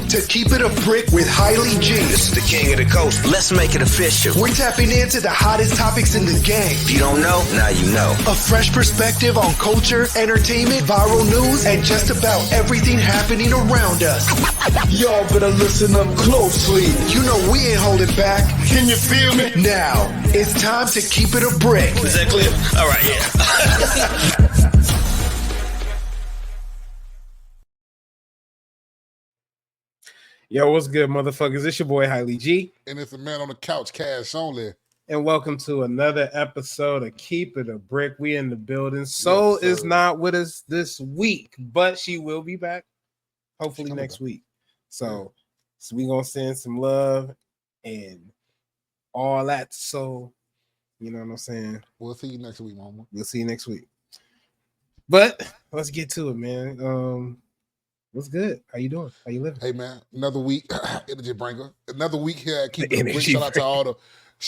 to Keep It a Brick with Hailey G. This is the king of the coast. Let's make it official. We're tapping into the hottest topics in the game. If you don't know, now you know. A fresh perspective on culture, entertainment, viral news, and just about everything happening around us. Y'all better listen up closely. You know we ain't holding back. Can you feel me? Now, it's time to Keep It a Brick. Is that clear? All right, yeah. Yo, what's good, motherfuckers? It's your boy, Hailey G. And it's a man on the couch, cash only. And welcome to another episode of Keep It a Brick. We in the building. Soul is not with us this week, but she will be back hopefully next week. So we gonna send some love and all that. So, you know what I'm saying? We'll see you next week, mama. We'll see you next week. But let's get to it, man. What's good? How you doing? How you living? Hey man, another week, energy bringer. Another week here at Keep It a Brick. Energy Shout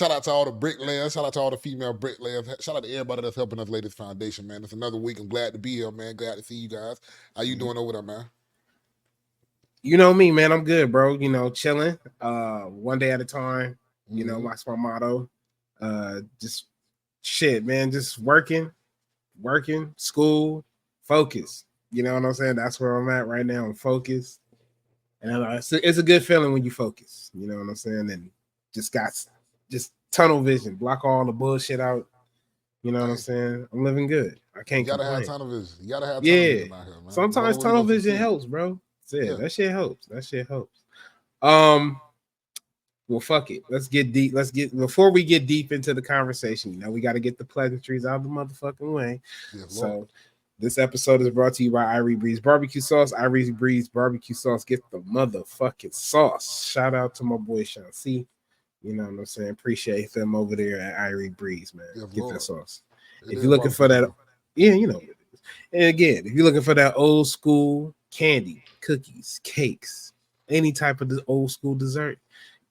out to all the bricklayers. Shout out to all the female bricklayers. Shout out to everybody that's helping us lay this foundation, man. It's another week. I'm glad to be here, man. Glad to see you guys. How you doing over there, man? You know me, man. I'm good, bro. You know, chilling. One day at a time. You know, that's my motto. Just shit, man. Just working, school, focus. You know what I'm saying? That's where I'm at right now. I'm focused. And it's a good feeling when you focus. You know what I'm saying? And just tunnel vision. Block all the bullshit out. You know what I'm saying? I'm living good. I can't You gotta complain. have tunnel vision. You gotta have tunnel vision out here, man. Sometimes tunnel vision helps, bro. Yeah, that shit helps. Well, fuck it. Let's get deep. Before we get deep into the conversation, you know, we got to get the pleasantries out of the motherfucking way. Yes, so this episode is brought to you by Irie Breeze Barbecue Sauce. Irie Breeze Barbecue Sauce. Get the motherfucking sauce. Shout out to my boy Sean C. You know what I'm saying? Appreciate them over there at Irie Breeze, man. Yes, get Lord. that sauce. It If you're looking for that, yeah, you know what it is. And again, if you're looking for that old school candy, cookies, cakes, any type of the old school dessert,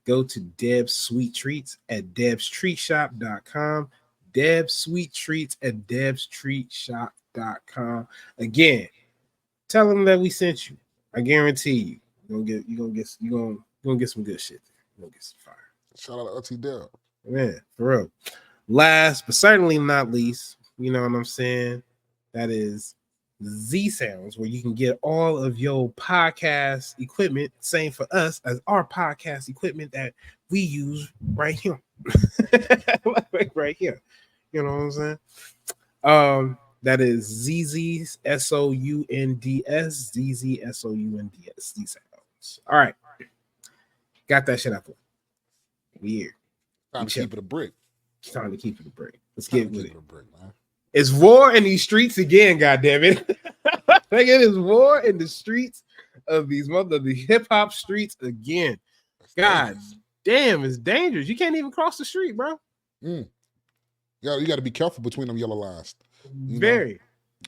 go to Deb's Sweet Treats at debstreetshop.com. Deb's Sweet Treats at debstreetshop.com. Again, tell them that we sent you. I guarantee you're gonna get some good shit there. You're gonna get some fire. Shout out to Auntie Deb. Man, for real. Last but certainly not least, you know what I'm saying? That is Z Sounds, where you can get all of your podcast equipment, same for us as our podcast equipment that we use right here. Right here. You know what I'm saying? That is ZZ SOUNDS, ZZ SOUNDS, Z Sounds. All right. Got that shit up. Weird. Time to keep it a brick. It's time to keep it a brick. Let's get with it. Brick, man. It's war in these streets again, goddammit. Like it is war in the streets of the hip hop streets again. God damn, it's dangerous. You can't even cross the street, bro. Yeah, you got to be careful between them yellow lines. Very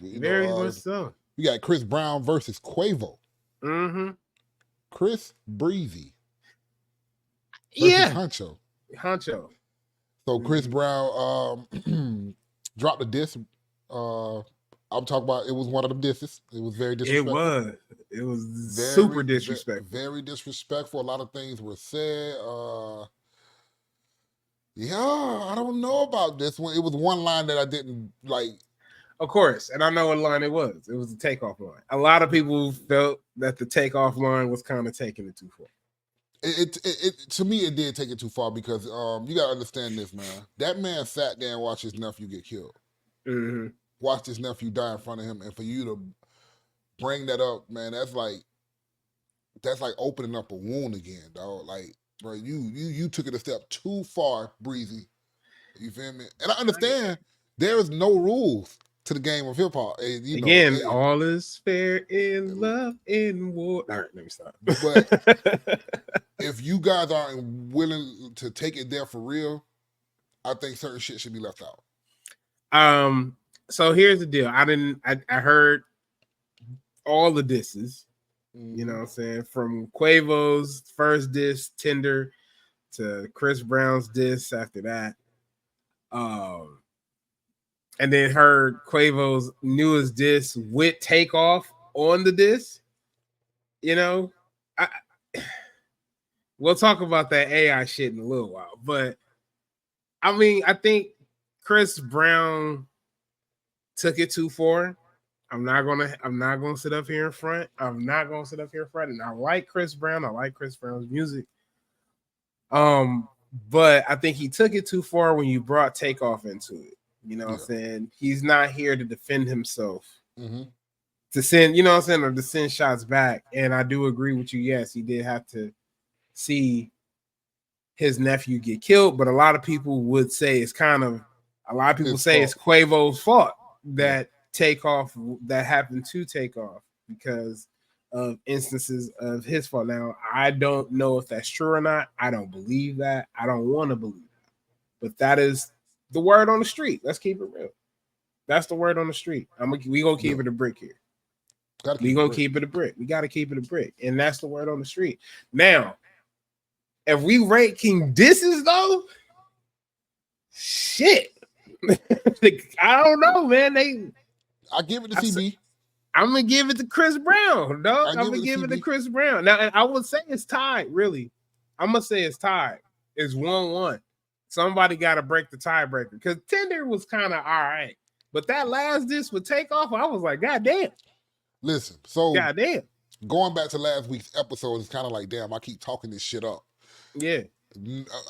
much so. You got Chris Brown versus Quavo. Mm-hmm. Chris Breezy versus Honcho. So Chris Brown dropped a diss. I'm talking about it was one of them disses. It was very disrespectful. It was super disrespectful. Very disrespectful. A lot of things were said. I don't know about this one. It was one line that I didn't like. Of course, and I know what line it was. It was the takeoff line. A lot of people felt that the takeoff line was kind of taking it too far. It to me, it did take it too far because you got to understand this, man. That man sat there and watched his nephew get killed. Mm-hmm. Watched his nephew die in front of him, and for you to bring that up, man, that's like opening up a wound again, dog. Like, bro, you took it a step too far, Breezy. You feel me? And I understand there is no rules to the game of hip hop. All is fair in love in war. All right, let me stop. But if you guys aren't willing to take it there for real, I think certain shit should be left out. So here's the deal. I heard all the disses, you know what I'm saying? From Quavo's first diss, Tinder, to Chris Brown's diss after that. And then heard Quavo's newest diss with Takeoff on the diss. You know, we'll talk about that AI shit in a little while. But I mean, I think Chris Brown took it too far. I'm not gonna sit up here in front. I'm not gonna sit up here in front. And I like Chris Brown. I like Chris Brown's music. But I think he took it too far when you brought Takeoff into it. You know what I'm saying? He's not here to defend himself. To send, you know what I'm saying, or to send shots back. And I do agree with you. Yes, he did have to see his nephew get killed, but a lot of people would say it's Quavo's fault that Takeoff that happened to Takeoff because of instances of his fault. Now, I don't know if that's true or not. I don't believe that. I don't want to believe that. But that is the word on the street. Let's keep it real. That's the word on the street. We gonna keep it a brick here. We gonna keep it a brick. We gotta keep it a brick, and that's the word on the street. Now, if we rate King disses though, shit, I don't know, man. I give it to CB. I'm gonna give it to Chris Brown, dog. I'm gonna give it to Chris Brown. Now, and I would say it's tied. Really, I'm gonna say it's tied. It's 1-1. Somebody got to break the tiebreaker because Tender was kind of all right, but that last diss with Takeoff, I was like, God damn. Listen, so God damn. Going back to last week's episode, it's kind of like, damn, I keep talking this shit up. Yeah.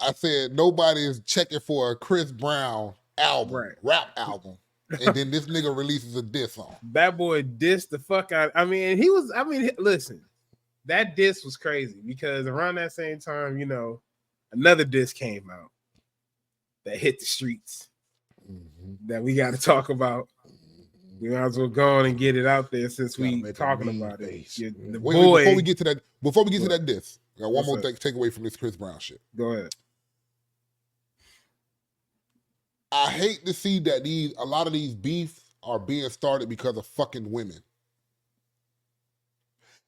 I said nobody is checking for a Chris Brown album, rap album, and then this nigga releases a diss song. That boy dissed the fuck out. Listen, that diss was crazy because around that same time, you know, another diss came out that hit the streets that we got to talk about. We might as well go on and get it out there since we talking about it. Before we get to that diss, I got one more thing to take away from this Chris Brown shit. Go ahead. I hate to see that a lot of these beefs are being started because of fucking women.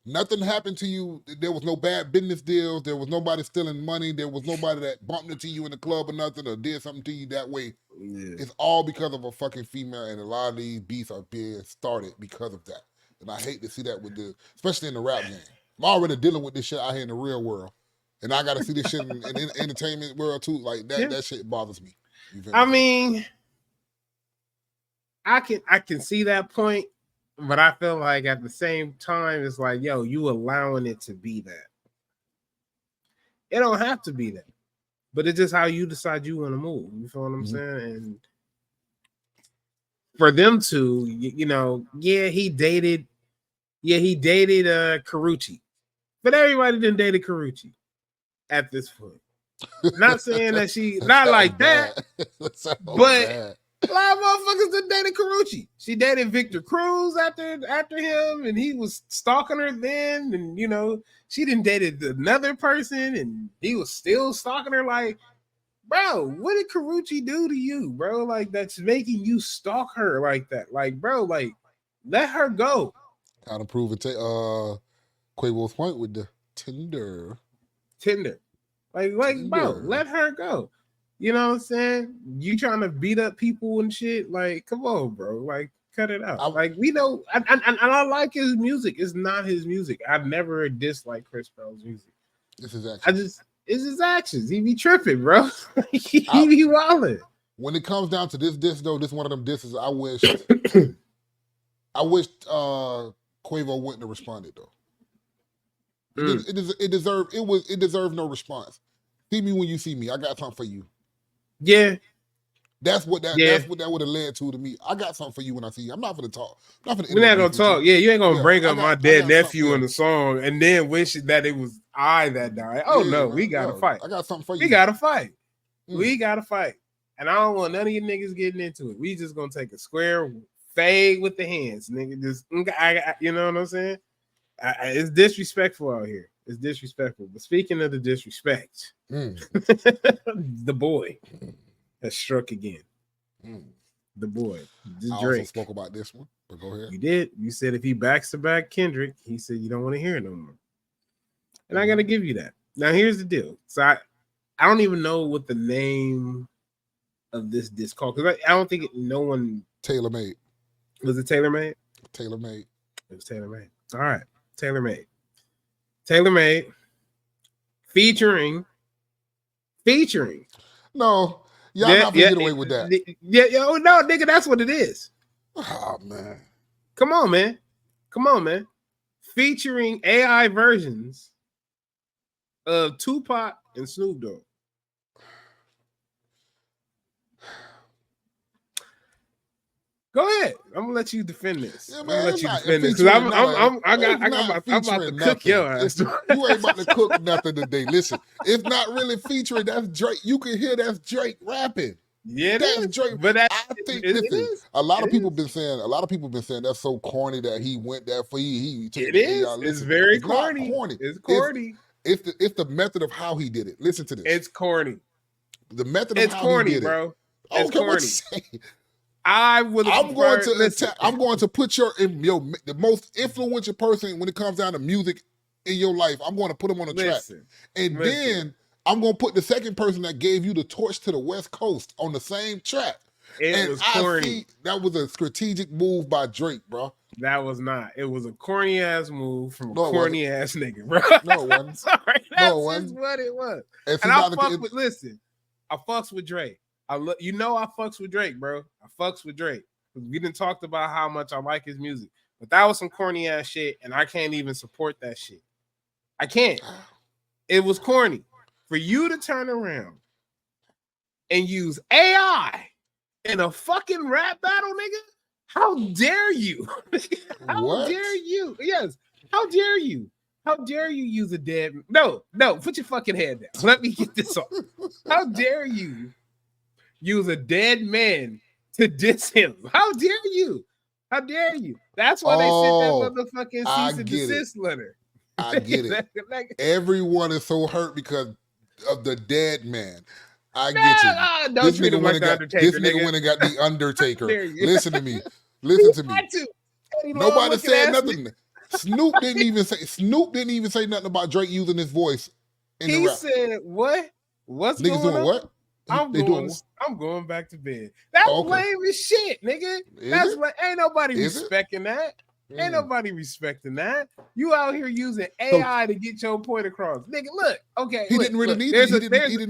Nothing happened to you. There was no bad business deals. There was nobody stealing money. There was nobody that bumped into you in the club or nothing or did something to you that way. Yeah. It's all because of a fucking female, and a lot of these beefs are being started because of that. And I hate to see that especially in the rap game. I'm already dealing with this shit out here in the real world, and I got to see this shit in the entertainment world too. Like that, that shit bothers me. I mean, I can see that point. But I feel like at the same time, it's like, yo, you allowing it to be that. It don't have to be that. But it's just how you decide you want to move. You feel what I'm saying? And for them to, you know, he dated Carucci. But everybody didn't date Carucci at this point. Not saying that she, not like that. But a lot of motherfuckers done dated Carucci. She dated Victor Cruz after him, and he was stalking her then. And you know, she done dated another person, and he was still stalking her. Like, bro, what did Carucci do to you, bro? Like, that's making you stalk her like that. Like, bro, like, let her go. Kind of prove it. Quavo's point with the Tinder. Like, bro, let her go. You know what I'm saying? You trying to beat up people and shit? Like, come on, bro. Like, cut it out. We know, and I like his music. It's not his music. I've never disliked Chris Brown's music. It's his actions. It's his actions. He be tripping, bro. he be wilding. When it comes down to this diss, though, this one of them disses. I wish Quavo wouldn't have responded though. It deserved no response. See me when you see me. I got something for you. Yeah. That's what that would have led to me. I got something for you when I see you. I'm not gonna talk. We're not gonna talk. Yeah, you ain't gonna bring up my dead nephew in the song and then wish that it was I that died. Oh no, we gotta fight. I got something for you. We gotta fight. We gotta fight. And I don't want none of you niggas getting into it. We just gonna take a square fade with the hands, nigga. Just you know what I'm saying? It's disrespectful out here. It's disrespectful. But speaking of the disrespect, the boy has struck again. The boy. I also spoke about this one, but go ahead. You did. You said if he backs to back Kendrick, he said you don't want to hear it no more. And I got to give you that. Now, here's the deal. So I don't even know what the name of this disc called, because I don't think no one... Tailor-made. Was it Tailor-made? Tailor-made. It was Tailor-made. All right. Tailor-made. Tailor-made featuring. No, y'all not gonna get away with that. Oh no, nigga, that's what it is. Oh man, come on, man. Featuring AI versions of Tupac and Snoop Dogg. Go ahead. I'm gonna let you defend this. Yeah, I'm man, gonna let you not defend this because I'm about to featuring cook your nothing. ass. You ain't about to cook nothing today. Listen, it's not really featuring. That's Drake. You can hear that's Drake rapping. Yeah, that's Drake. But I think a lot of people been saying that's so corny that he went there for he took it is. It's very corny. It's corny. It's the method of how he did it. Listen to this. It's corny. The method of how corny, he did bro. it. It's corny. I'm going to put the most influential person when it comes down to music in your life. I'm going to put him on a track, and then I'm going to put the second person that gave you the torch to the West Coast on the same track. It was corny. That was a strategic move by Drake, bro. That was not. It was a corny ass move from a corny ass nigga, bro. No, it wasn't. Sorry, that's just what it was. And I fucks with Drake. I fucks with Drake, bro. I fucks with Drake. We didn't talk about how much I like his music, but that was some corny ass shit, and I can't even support that shit. I can't. It was corny for you to turn around and use AI in a fucking rap battle, nigga. How dare you? How dare you? Yes. How dare you? How dare you use a dead? No. Put your fucking head down. Let me get this off. How dare you use a dead man to diss him? How dare you? How dare you? That's why they sent that motherfucking cease and desist letter. I get it. Everyone is so hurt because of the dead man. I get you. Don't treat him like the Undertaker. This nigga went and got the Undertaker. Listen to me. Nobody said nothing. Snoop didn't even say nothing about Drake using his voice in the rap. He said, "What? What's niggas going doing on? what? I'm going back to bed." That's lame as shit, nigga. Ain't nobody respecting that. Ain't nobody respecting that. You out here using AI to get your point across, nigga. Look, okay. He didn't really need it.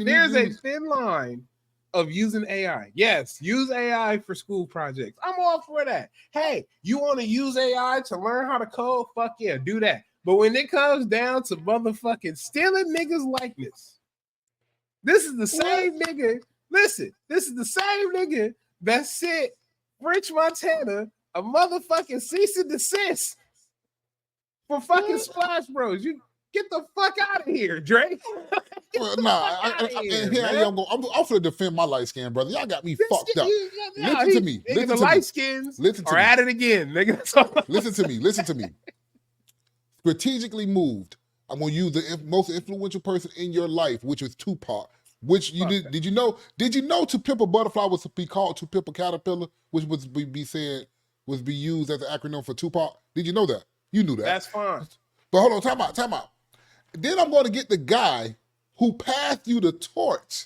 There's a thin line of using AI. Yes, use AI for school projects. I'm all for that. Hey, you want to use AI to learn how to code? Fuck yeah, do that. But when it comes down to motherfucking stealing niggas' likeness, this is the same nigga. Listen, this is the same nigga that sent French Montana a motherfucking cease and desist for fucking Splash Bros. You get the fuck out of here, Drake. I'm finna defend my light skin, brother. Y'all got me fucked up. Listen to me. The light skins are at it again, nigga. Listen to me. Strategically moved. I'm gonna use the most influential person in your life, which was Tupac. Which you did? Did you know? Did you know "To Pimp a Butterfly" was to be called "To Pimp a Caterpillar," which was be used as an acronym for Tupac? Did you know that? You knew that. That's fine. But hold on, time out. Then I'm going to get the guy who passed you the torch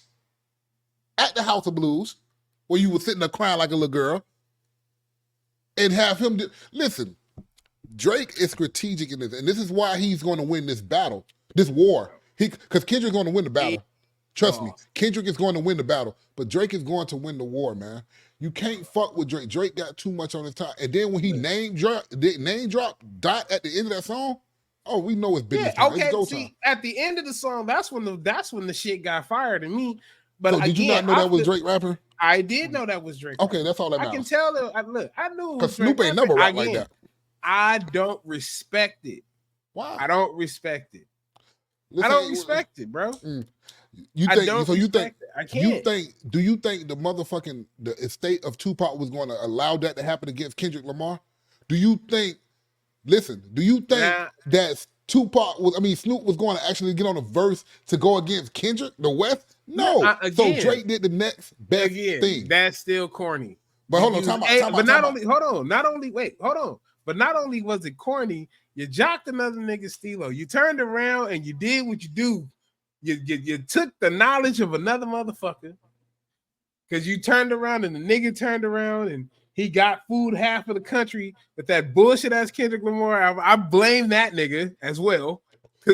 at the House of Blues, where you were sitting there crying like a little girl, and have him listen. Drake is strategic in this, and this is why he's going to win this battle, this war. Because Kendrick's going to win the battle. Trust me, Kendrick is going to win the battle, but Drake is going to win the war, man. You can't fuck with Drake. Drake got too much on his time. And then when he name drop Dot at the end of that song, oh, we know it's business. Yeah, okay. See, at the end of the song, that's when the shit got fired in me. But so did you not know that was Drake rapper? I did know that was Drake. Okay, that's all that matters. I can tell that. Look, I knew it was Drake. Because Snoop ain't never rap like that. I don't respect it. Why? I don't respect it. Listen, I don't respect it, bro. You think I can't. Do you think the estate of Tupac was going to allow that to happen against Kendrick Lamar? Do you think that Snoop was going to actually get on a verse to go against Kendrick, the West? No. So Drake did the next best thing. That's still corny. But hold on, time out. Not only was it corny, you jocked another nigga Stilo. You turned around and you did what you do. You took the knowledge of another motherfucker because you turned around and the nigga turned around and he got food half of the country with that bullshit ass Kendrick Lamar. I blame that nigga as well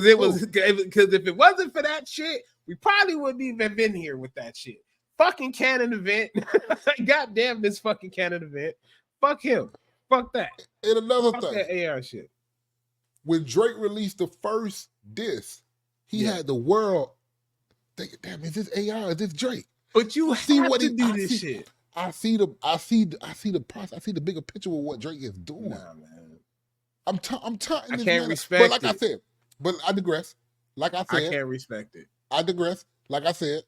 Because if it wasn't for that shit, we probably wouldn't even been here with that shit. Fucking canon event. Goddamn this fucking canon event. Fuck him. Fuck that. And another Fuck thing, that AR shit. when Drake released the first disc, he had the world thinking, "Damn, is this AR? Is this Drake?" But you have to do this shit. I see the process. I see the bigger picture of what Drake is doing. Nah, man. I'm taunting I this can't man. respect But like it. I said, but I digress. Like I said, I can't respect it. I digress. Like I said,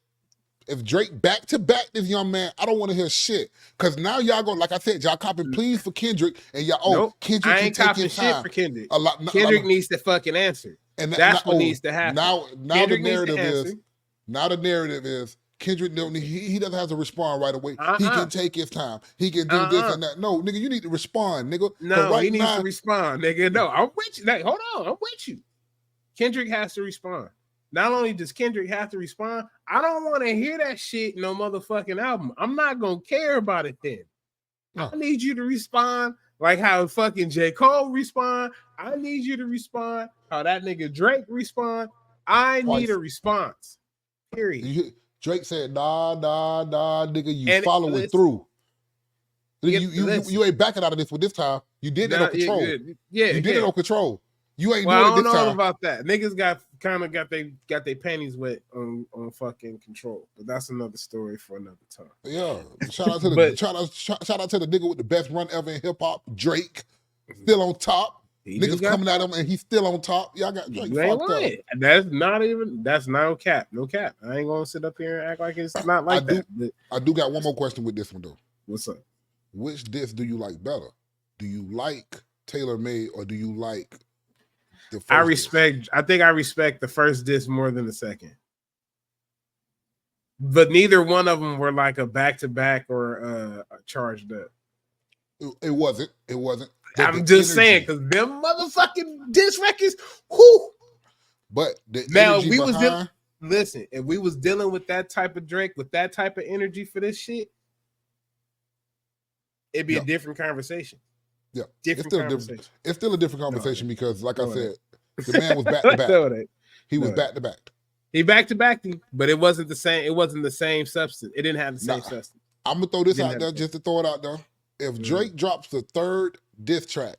if Drake back to back this young man, I don't want to hear shit. Cause now y'all going, like I said, y'all copping pleas for Kendrick, and y'all Nope. Kendrick I can ain't take copping his shit time. for Kendrick. A lot. Kendrick needs to fucking answer. And That's what needs to happen. Now Kendrick the narrative needs to is answer. now the narrative is Kendrick don't need, he doesn't have to respond right away. He Uh-uh. can take his time. He can do this and that. No, nigga, you need to respond, nigga. No, right he needs now, to respond, nigga. No, I'm with you. Like, hold on, I'm with you. Kendrick has to respond. Not only does Kendrick have to respond, I don't want to hear that shit in no motherfucking album. I'm not gonna care about it then. No. I need you to respond like how fucking J. Cole respond. I need you to respond how that nigga Drake respond. I need a response. Period. Drake said, nah, nigga, you And following through. Listen. You ain't backing out of this one this time. You did it on Control. Yeah, you did it on Control. You ain't well, doing it this I don't know time. about that. Niggas got their panties wet on fucking Control, but that's another story for another time. Yeah, shout out to the shout out to the nigga with the best run ever in hip hop, Drake, still on top. Niggas coming at him and he's still on top. Y'all got Drake fucked up. That's no cap. No cap. I ain't gonna sit up here and act like it's not like that. I do got one more question with this one though. What's up? Which disc do you like better? Do you like Taylor Made or do you like the first I think I respect the first disc more than the second. But neither one of them were like a back-to-back or charged up. It wasn't. I'm just saying, because them motherfucking disc records, whoo. But now we was listen, if we was dealing with that type of Drake, with that type of energy for this shit, it'd be a different conversation. Yeah, different conversation. It's still a different conversation because, like I said, the man was back to back. He was back to back. He back to back, but it wasn't the same. It wasn't the same substance. It didn't have the same substance. I'm gonna throw this out there just to throw it out there. If Drake drops the third diss track,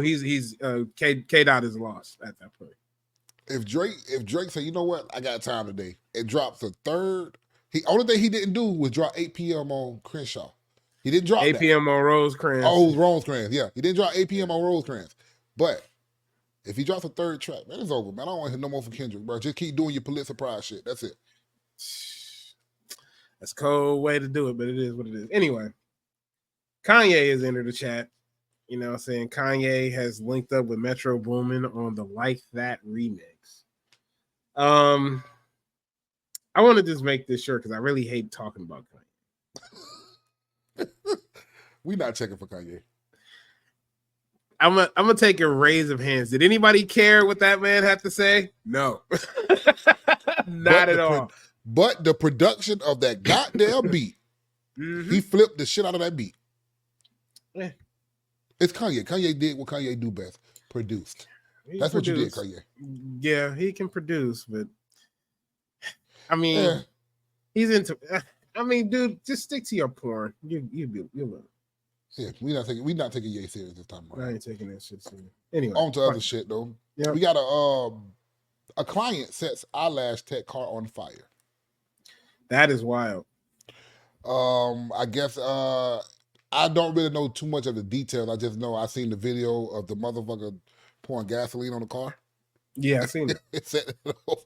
he's K Dot is lost at that point. If Drake say, you know what, I got time today, it drops a third. Only thing he didn't do was drop 8 p.m. on Crenshaw. He didn't drop 8 p.m. on Rosecrans. Oh, Rosecrans, yeah. He didn't drop 8 p.m. on Rosecrans. But if he drops a third track, man, it's over, man. I don't want to hear no more from Kendrick, bro. Just keep doing your Pulitzer Prize shit. That's it. That's a cold way to do it, but it is what it is. Anyway, Kanye has entered the chat. You know what I'm saying? Kanye has linked up with Metro Boomin on the Like That remix. I want to just make this sure because I really hate talking about Kanye. We not checking for Kanye. I'm gonna take a raise of hands. Did anybody care what that man had to say? No. Not at all. But the production of that goddamn beat, he flipped the shit out of that beat. Yeah. It's Kanye. Kanye did what Kanye do best. Produced. That's what you did, Kanye. Yeah, he can produce, but I mean, he's into. I mean, dude, just stick to your porn. You'll love. Yeah, we not taking Ye serious this time around. I ain't taking that shit serious. Anyway, on to other shit though. Yep. We got a client sets eyelash tech car on fire. That is wild. I guess I don't really know too much of the details. I just know I seen the video of the motherfucker pouring gasoline on the car. Yeah, I seen it. It set it off.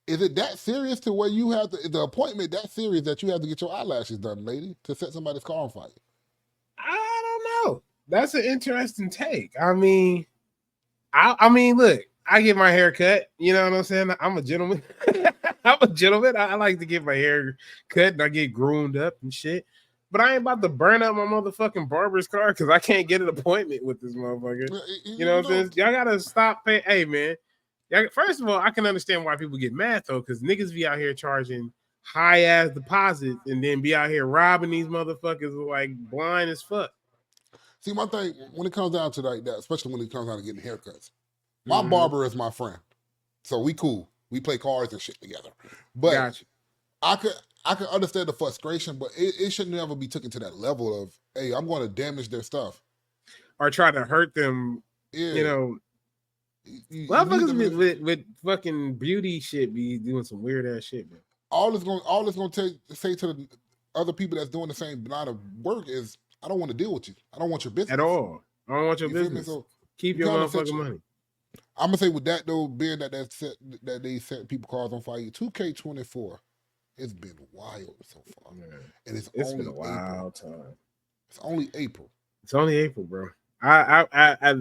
Is it that serious to where you have the appointment that serious that you have to get your eyelashes done, lady, to set somebody's car on fire? I don't know. That's an interesting take. I mean, look, I get my hair cut. You know what I'm saying? I'm a gentleman. I'm a gentleman. I like to get my hair cut and I get groomed up and shit. But I ain't about to burn up my motherfucking barber's car because I can't get an appointment with this motherfucker. You know what I'm saying? Y'all gotta stop paying. Hey, man. First of all, I can understand why people get mad though, because niggas be out here charging high ass deposits and then be out here robbing these motherfuckers like blind as fuck. See, my thing when it comes down to like that, especially when it comes down to getting haircuts, My barber is my friend, so we cool. We play cards and shit together. But Gotcha. I could understand the frustration, but it should never be taken to that level of, hey, I'm going to damage their stuff or try to hurt them. Yeah. You know, motherfuckers with fucking beauty shit be doing some weird ass shit, man. All it's gonna say to the other people that's doing the same line of work is, I don't want to deal with you. I don't want your business at all. I don't want your you business. So keep your motherfucking money. I'm gonna say with that though, being that they set people cars on fire, 2K24, it's been wild so far, and it's only been a wild time. It's only April. It's only April, bro. I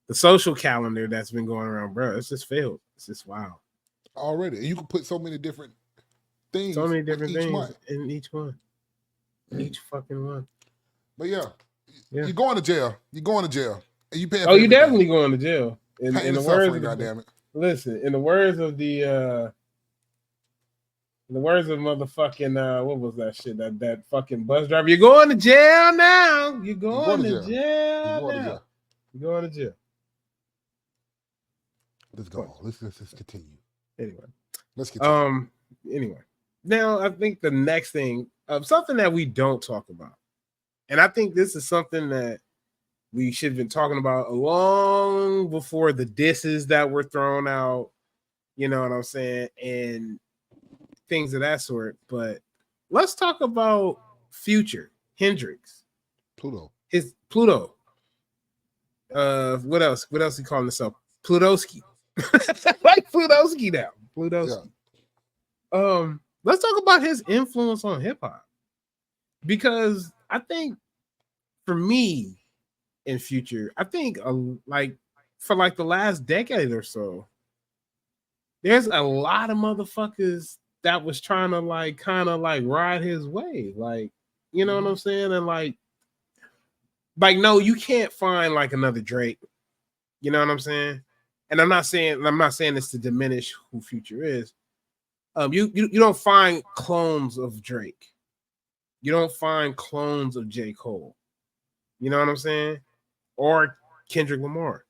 the social calendar that's been going around, bro. It's just failed. It's just wild already. And you can put so many different things, things in each one, each fucking one. But yeah, you're going to jail. You're going to jail. And you pay. Oh, you definitely going to jail. In the words, goddamn it. Listen, in the words of motherfucking what was that shit? That fucking bus driver. You're going to jail now. You're going to jail. You're going to jail. Let's go. Let's continue. Anyway, let's continue. Anyway, now I think the next thing something that we don't talk about, and I think this is something that we should have been talking about long before the disses that were thrown out. You know what I'm saying? And things of that sort. But let's talk about Future, Hendrix, Pluto. His Pluto. What else? What else he calling himself? Plutowski. Like Plutowski now. Plutowski. Yeah. Let's talk about his influence on hip hop. Because I think for me in Future, I think like for like the last decade or so, there's a lot of motherfuckers that was trying to like kind of like ride his way. Like, you know what I'm saying? And like no, you can't find like another Drake. You know what I'm saying? And I'm not saying this to diminish who Future is. You don't find clones of Drake. You don't find clones of J. Cole. You know what I'm saying? Or Kendrick Lamar.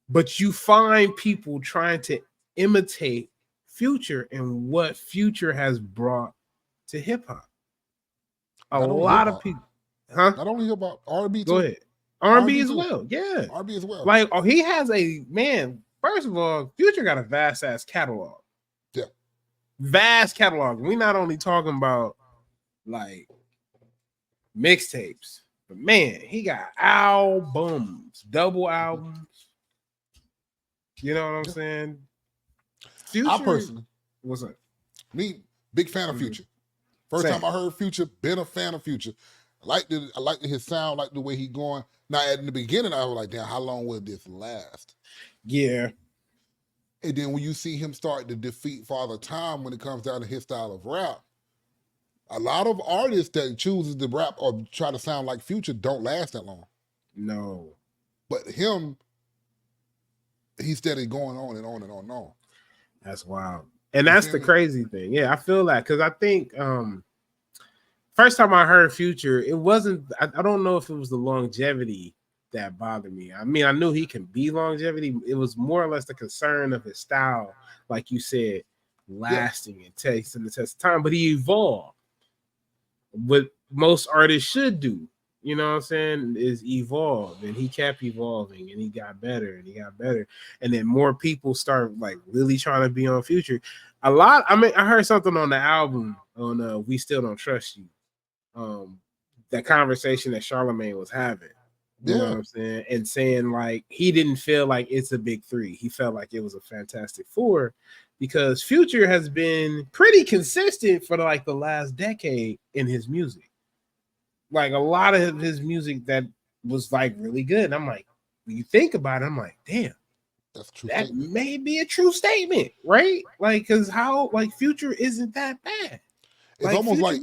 But you find people trying to imitate Future and what Future has brought to hip hop. A lot of people, Not only hip hop, R&B too. Go ahead. R&B as well. Yeah. R&B as well. Like, he has first of all, Future got a vast ass catalog. Yeah. Vast catalog. We're not only talking about like mixtapes, but man, he got albums, double albums. You know what I'm saying? Future, I personally, what's up? Me, big fan of Future. First time I heard Future, been a fan of Future. I liked his sound, like the way he going. Now, in the beginning, I was like, damn, how long will this last? Yeah. And then when you see him start to defeat Father Time when it comes down to his style of rap, a lot of artists that chooses to rap or try to sound like Future don't last that long. No. But him, he's steady going on and on and on and on. That's wild. And that's the crazy thing. Yeah, I feel that because I think first time I heard Future, it wasn't, I don't know if it was the longevity that bothered me. I mean, I knew he can be longevity. It was more or less the concern of his style, like you said, lasting and tasting the test of time. But he evolved. What most artists should do, you know what I'm saying, is evolve. And he kept evolving and he got better and he got better. And then more people start like really trying to be on Future. I heard something on the album on We Still Don't Trust You. That conversation that Charlamagne was having. You know what I'm saying? And saying like he didn't feel like it's a big three. He felt like it was a Fantastic Four because Future has been pretty consistent for like the last decade in his music. Like a lot of his music that was like really good. And I'm like, when you think about it, I'm like, damn, that's true. That may be a true statement, right? Like, because how like Future isn't that bad. It's like, almost like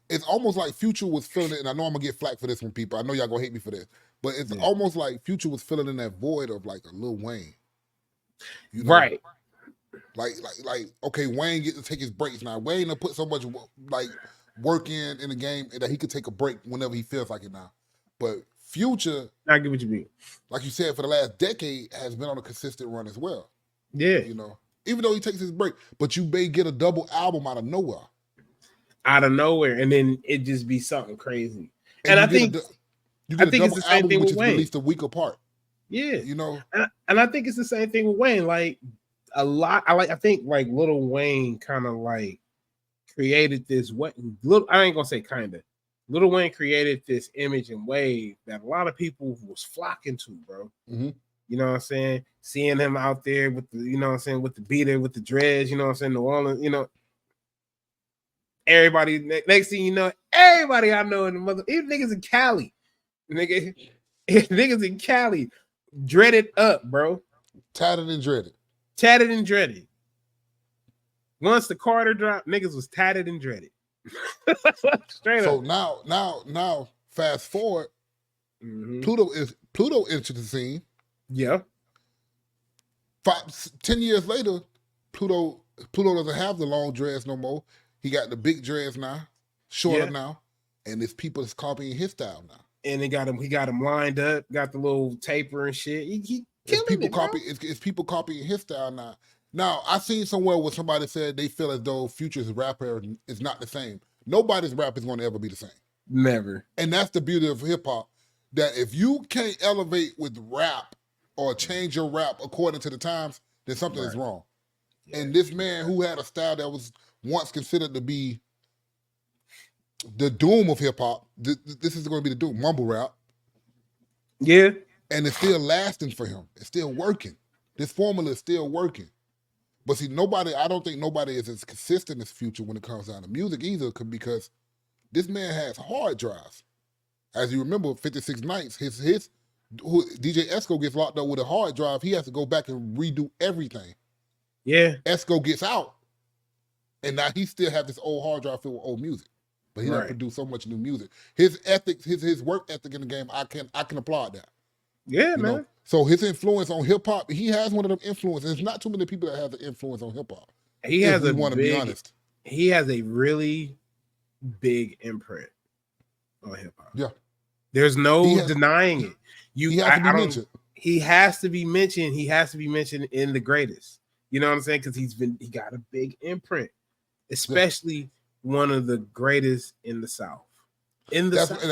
it's almost like Future was feeling it, and I know I'm gonna get flack for this from people. I know y'all gonna hate me for this, but it's almost like Future was filling in that void of like a Lil Wayne, you know? Right? Like, okay, Wayne get to take his breaks now. Wayne done put so much like work in the game that he could take a break whenever he feels like it now. But Future, I get what you mean. like you said, for the last decade, has been on a consistent run as well. Yeah. You know, even though he takes his break, but you may get a double album out of nowhere. Out of nowhere, and then it just be something crazy. And I think it's the same thing which with is Wayne. released a week apart. Yeah, you know, and I think it's the same thing with Wayne. Like a lot, I think like Lil Wayne kind of like created this. I ain't gonna say kind of. Lil Wayne created this image and wave that a lot of people was flocking to, bro. Mm-hmm. You know what I'm saying? Seeing him out there with the, you know what I'm saying, with the beater, with the dreads, you know what I'm saying, New Orleans, you know. Everybody, next thing you know, everybody I know in the mother, even niggas in Cali, niggas in Cali, dreaded up, bro. Tatted and dreaded. Tatted and dreaded. Once the Carter dropped, niggas was tatted and dreaded. Straight so up. now, fast forward, Pluto entered the scene. Yeah. 10 years later, Pluto doesn't have the long dreads no more. He got the big dreads now, shorter now, and there's people that's copying his style now. And he got him lined up, got the little taper and shit. It's people copying his style now. Now, I seen somewhere where somebody said they feel as though Future's rapper is not the same. Nobody's rap is going to ever be the same. Never. And that's the beauty of hip hop, that if you can't elevate with rap or change your rap according to the times, then something is wrong. Yeah. And this man who had a style that was once considered to be the doom of hip hop, this is going to be the doom, mumble rap. Yeah. And it's still lasting for him. It's still working. This formula is still working. But see, I don't think nobody is as consistent as Future when it comes down to music either, because this man has hard drives. As you remember, 56 Nights, DJ Esco gets locked up with a hard drive. He has to go back and redo everything. Yeah. Esco gets out, and now he still have this old hard drive filled with old music. But he doesn't produce so much new music. His ethics, his work ethic in the game, I can applaud that. Yeah, man. Know? So his influence on hip hop, he has one of them influences. There's not too many people that have the influence on hip hop. He has a really big imprint on hip hop. Yeah. There's no denying it. He has to be mentioned. He has to be mentioned. He has to be mentioned in the greatest. You know what I'm saying? Because he got a big imprint, especially one of the greatest in the South. South.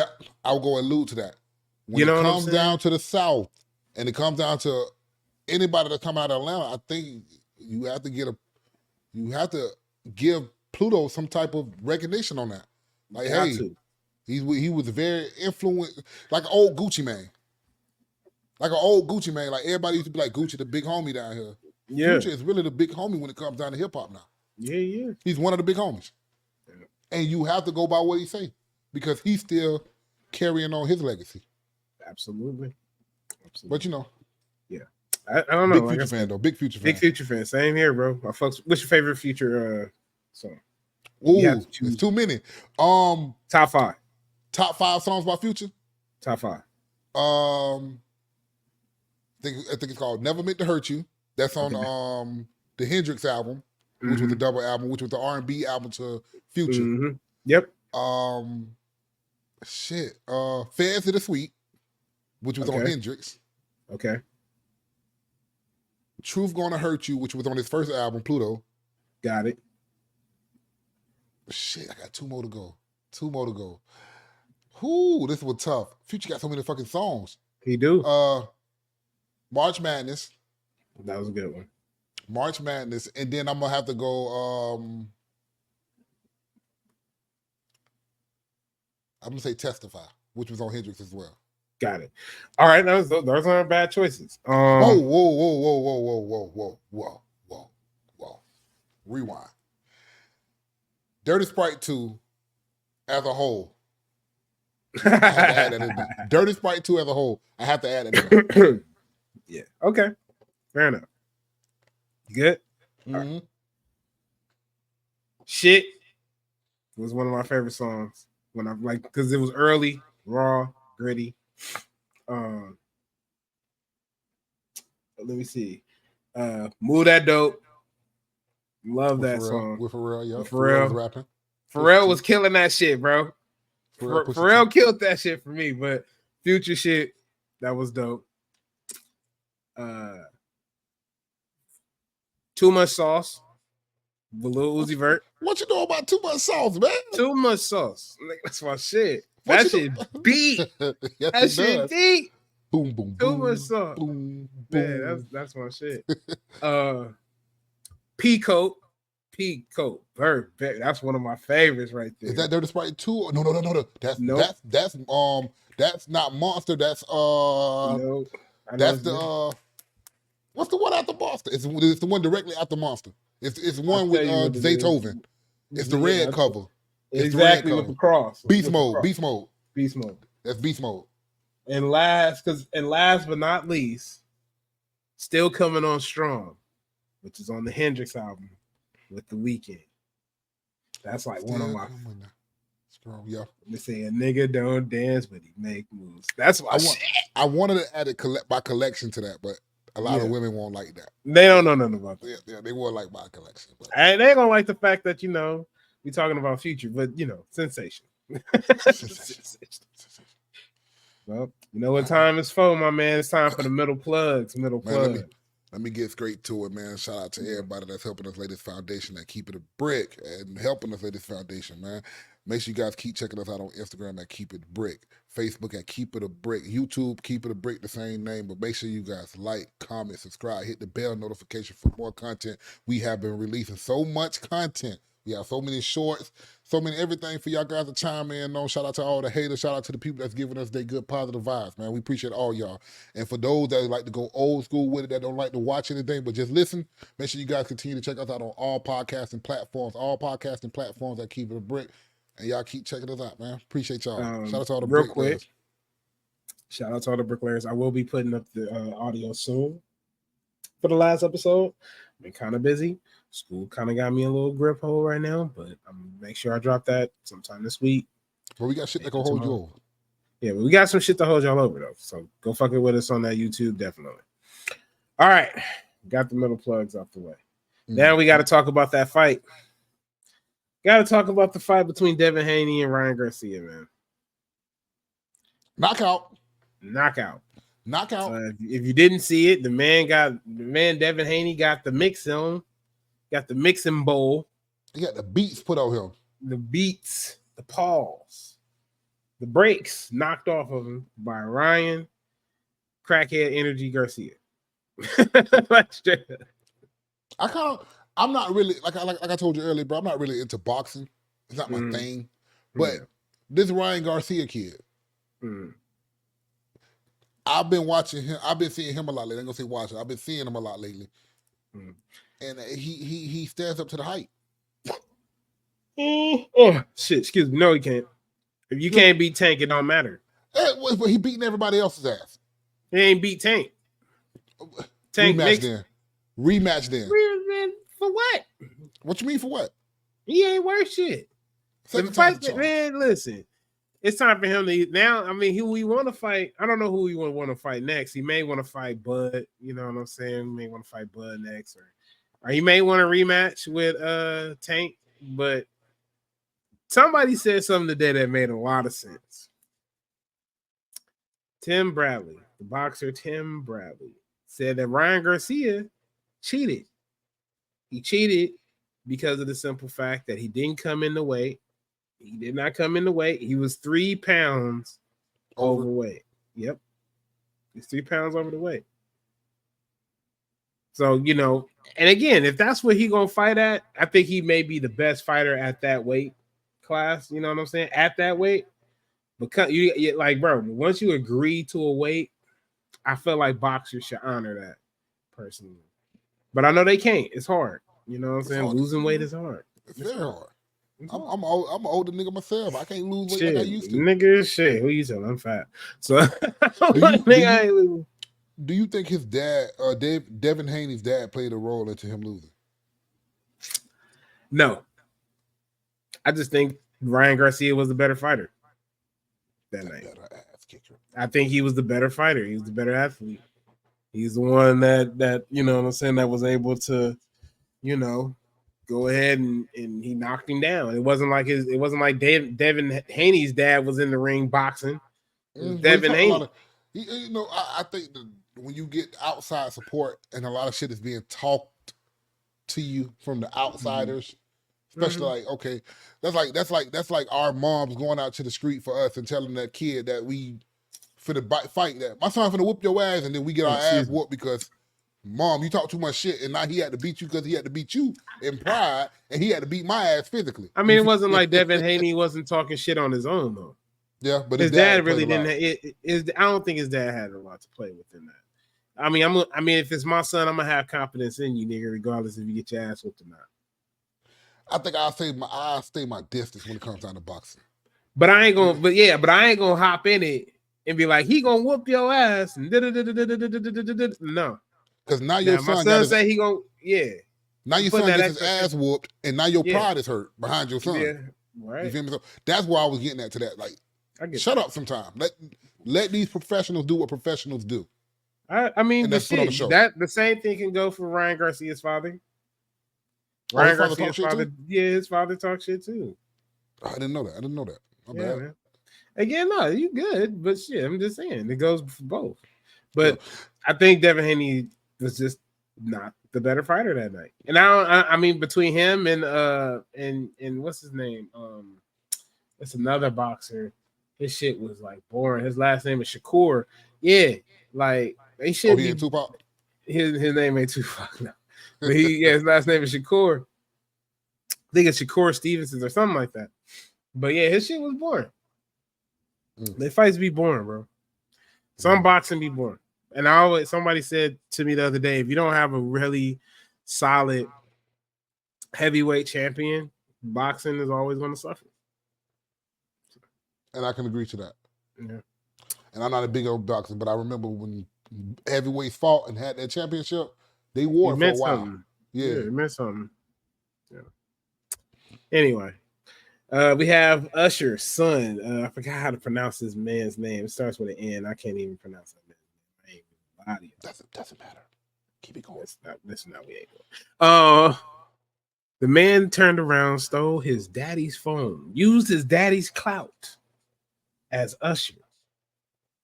I'll go allude to that. When it comes down to the South, and it comes down to anybody that come out of Atlanta, I think you have to give Pluto some type of recognition on that. Like, he was very influential, like an old Gucci Mane. Like everybody used to be like Gucci, the big homie down here. Yeah. Future is really the big homie when it comes down to hip hop now. Yeah. He's one of the big homies. Yeah. And you have to go by what he say, because he's still carrying on his legacy. Absolutely. But yeah, I don't know. Big Future fan though. Big Future fan. Big Future fan. Same here, bro. What's your favorite Future song? Ooh, it's too many. Top 5. Top 5 songs by Future. Top 5. I think it's called "Never Meant to Hurt You." That's on the Hendrix album, which was the double album, which was the R&B album to Future. Mm-hmm. Yep. Feds to the Sweet, which was on Hendrix. Okay. Truth Gonna Hurt You, which was on his first album, Pluto. Got it. Shit, I got 2 more to go. Whoo, this was tough. Future got so many fucking songs. He do. March Madness. That was a good one. March Madness, and then I'm gonna have to go. I'm gonna say Testify, which was on Hendrix as well. Got it. All right, those aren't bad choices. Whoa. Rewind. Dirty Sprite 2 as a whole. I have to add that in there. Dirty Sprite 2 as a whole. I have to add that in there. Yeah. Okay. Fair enough. Good. Mm-hmm. Right. Shit was one of my favorite songs because it was early, raw, gritty. Let me see. Move That Dope. Love that song. With Pharrell, yeah. Pharrell was rapping. Pharrell was killing that shit, bro. Pharrell killed that shit for me, but Future shit, that was dope. Too much sauce. The Lil Uzi Vert. What you know about too much sauce, man? Too much sauce. Like, that's my shit. What That shit beat. Yes, That it shit does. beat. Boom, boom, Too boom. much sauce. Boom, Man, boom. that's my shit. Peacoat. Vert. That's one of my favorites right there. Is that Dirty Sprite 2? No. Nope. That's not Monster. That's No. that's the what's the one after Monster? It's the one directly after Monster. It's one with Zaytoven. It's the red cover. It's exactly the red with cover. the cross. Beast mode. Beast mode. That's beast mode. And last but not least, still coming on strong, which is on the Hendrix album with The Weeknd. That's like one of my. Yeah. They say a nigga don't dance, but he make moves. That's my shit. I wanted to add my collection to that, but a lot of women won't like that. They don't know nothing about that. Yeah, they won't like my collection. But. And they gonna like the fact that we talking about Future, but sensation. Sensation. Well, you know what time is for, my man. It's time for the middle plugs. Let me get straight to it, man. Shout out to everybody that's helping us lay this foundation at Keep It a Brick and helping us lay this foundation, man. Make sure you guys keep checking us out on Instagram at Keep It Brick, Facebook at Keep It a Brick, YouTube Keep It a Brick, the same name. But make sure you guys like, comment, subscribe, hit the bell notification for more content. We have been releasing so much content. We have so many shorts, so many everything for y'all guys to chime in on. Shout out to all the haters. Shout out to the people that's giving us their good positive vibes, man. We appreciate all y'all. And for those that like to go old school with it, that don't like to watch anything but just listen, make sure you guys continue to check us out on all podcasting platforms that Keep It a Brick. And y'all keep checking us out, man. Appreciate y'all. Shout out to all the real quick. Shout out to all the bricklayers. I will be putting up the audio soon for the last episode. Been kind of busy. School kind of got me a little grip hold right now, but I'm gonna make sure I drop that sometime this week. Well, we got shit that can hold you over. Yeah, but we got some shit to hold y'all over though. So go fuck it with us on that YouTube, definitely. All right, got the middle plugs out the way. Now we got to talk about that fight. Got to talk about the fight between Devin Haney and Ryan Garcia, man. Knockout. If you didn't see it, the man Devin Haney got the mixing bowl. He got the beats put on him. The beats, the pause, the brakes knocked off of him by Ryan Crackhead Energy Garcia. I'm not really like I told you earlier, bro. I'm not really into boxing. It's not my thing. But this Ryan Garcia kid, I've been watching him. I've been seeing him a lot lately. I'm gonna say watching. I've been seeing him a lot lately, and he stands up to the hype. Oh shit! Excuse me. No, he can't. If you can't beat Tank, it don't matter. But he beating everybody else's ass. He ain't beat Tank. Rematch then. For what? What you mean for what? He ain't worth shit. Man, listen. It's time for him to now. I mean, who he want to fight? I don't know who he would want to fight next. He may want to fight Bud. You know what I'm saying? He may want to fight Bud next, or he may want to rematch with Tank. But somebody said something today that made a lot of sense. Tim Bradley, the boxer Tim Bradley, said that Ryan Garcia cheated. He cheated because of the simple fact that he didn't come in the weight. He did not come in the weight. He was 3 pounds overweight. Yep. He's 3 pounds over the weight. So, and again, if that's what he gonna fight at, I think he may be the best fighter at that weight class. You know what I'm saying? At that weight. Because you like, bro, once you agree to a weight, I feel like boxers should honor that personally. But I know they can't. It's hard. You know what I'm saying? Losing weight is hard. It's very hard. I'm an older nigga myself. I can't lose weight like I used to. Nigga, shit. Who you telling? I'm fat. So do you think his dad, Devin Haney's dad, played a role into him losing? No. I just think Ryan Garcia was the better fighter that night. I think he was the better fighter. He was the better athlete. He's the one that you know what I'm saying, that was able to, go ahead and he knocked him down. It wasn't like Devin Haney's dad was in the ring boxing. Devin Haney. You know, I think that when you get outside support and a lot of shit is being talked to you from the outsiders, especially like, okay, that's like our moms going out to the street for us and telling that kid that we finna fight that my son finna whoop your ass, and then we get our ass whooped because mom, you talk too much shit, and now he had to beat you because he had to beat you in pride, and he had to beat my ass physically. I mean, it wasn't like Devin Haney wasn't talking shit on his own though. Yeah, but his dad really didn't. I don't think his dad had a lot to play within that. I mean, if it's my son, I'm gonna have confidence in you, nigga, regardless if you get your ass whooped or not. I think I'll stay my distance when it comes down to boxing. But I ain't gonna hop in it and be like, he gonna whoop your ass. No, because now your my son say he gonna Now your son gets his ass whooped, and now your pride is hurt behind your son. Yeah, right. You feel me? So that's where I was getting at to that. Like, shut up sometime. Let these professionals do what professionals do. I mean, that's put on the show. That the same thing can go for Ryan Garcia's father. Ryan Garcia's father, his father talks shit too. I didn't know that. My bad. Man. Again, no, you good, but shit, I'm just saying it goes for both. But I think Devin Haney was just not the better fighter that night. And I mean, between him and what's his name? It's another boxer. His shit was like boring. His last name is Shakur. Yeah, like they should be. Tupac? His name ain't Tupac, no. But his last name is Shakur. I think it's Shakur Stevenson or something like that. But yeah, his shit was boring. The fights be boring, bro. Some boxing be boring. And somebody said to me the other day, if you don't have a really solid heavyweight champion, boxing is always going to suffer. And I can agree to that. Yeah. And I'm not a big old boxer, but I remember when heavyweights fought and had that championship, they wore it for a while. Something. Yeah, it meant something. Yeah. Anyway, we have Usher's son. I forgot how to pronounce this man's name. It starts with an N. I can't even pronounce that man's name. Doesn't matter. Keep it going. That's not we ain't going. The man turned around, stole his daddy's phone, used his daddy's clout as Usher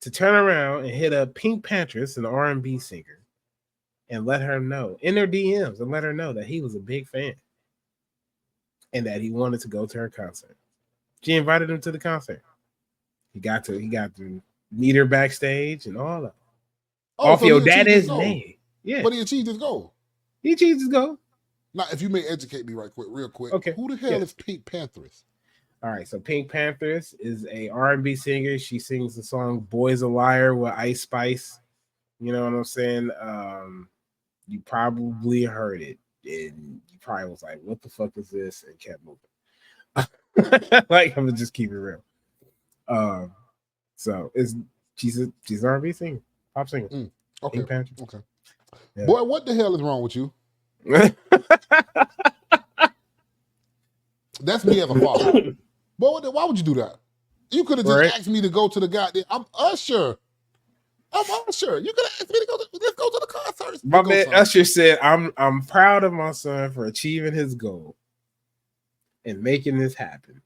to turn around and hit up Pink Panthers, an R&B singer, and let her know in her DMs and let her know that he was a big fan and that he wanted to go to her concert. She invited him to the concert. He got to meet her backstage and all that. Off your daddy's name. Yeah. But he achieved his goal. He achieved his goal. Now, if you may educate me real quick. Okay. Who the hell is Pink Panthers? All right, so Pink Panthers is a R&B singer. She sings the song "Boy's a Liar" with Ice Spice. You know what I'm saying? You probably heard it, and you probably was like, "What the fuck is this?" and kept moving. Like, I'm gonna just keep it real. So she's an R&B singer, pop singer. Okay. Pink Panthers. Okay. Yeah. Boy, what the hell is wrong with you? That's me as a father. Boy, why would you do that? You could have just asked me to go to the goddamn. I'm Usher. You could have asked me to go. Let's go to the concert. My man Usher said, "I'm proud of my son for achieving his goal and making this happen.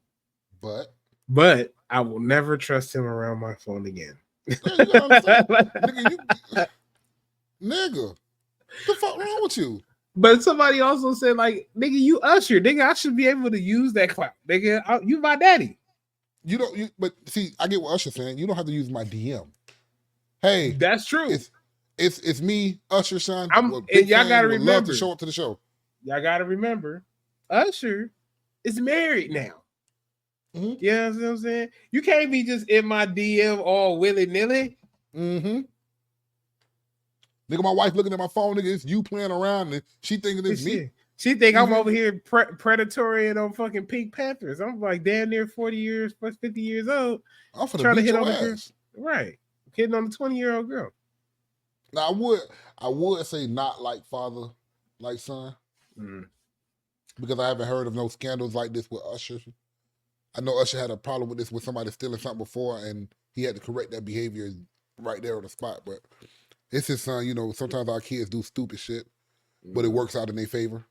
But I will never trust him around my phone again." Yeah, you know what I'm saying? Nigga, the fuck wrong with you? But somebody also said, like, nigga, you Usher, nigga, I should be able to use that clout, nigga. You my daddy. But see, I get what Usher's saying. You don't have to use my DM. Hey, that's true. It's me, Usher, son. And y'all gotta remember, love to show up to the show. Y'all gotta remember, Usher is married now. Mm-hmm. You know what I'm saying? You can't be just in my DM all willy-nilly. Mm-hmm. Nigga, my wife looking at my phone, nigga, it's you playing around, and she thinking it's me. She think I'm over here predatory and on fucking Pink Panthers. I'm like damn near 40 years, 50 years old. I'm trying to hit on the girl. Right. Hitting on the 20-year-old girl. Now, I would say not like father, like son. Because I haven't heard of no scandals like this with Usher. I know Usher had a problem with this with somebody stealing something before, and he had to correct that behavior right there on the spot, but it's his son. You know, sometimes our kids do stupid shit, but it works out in their favor.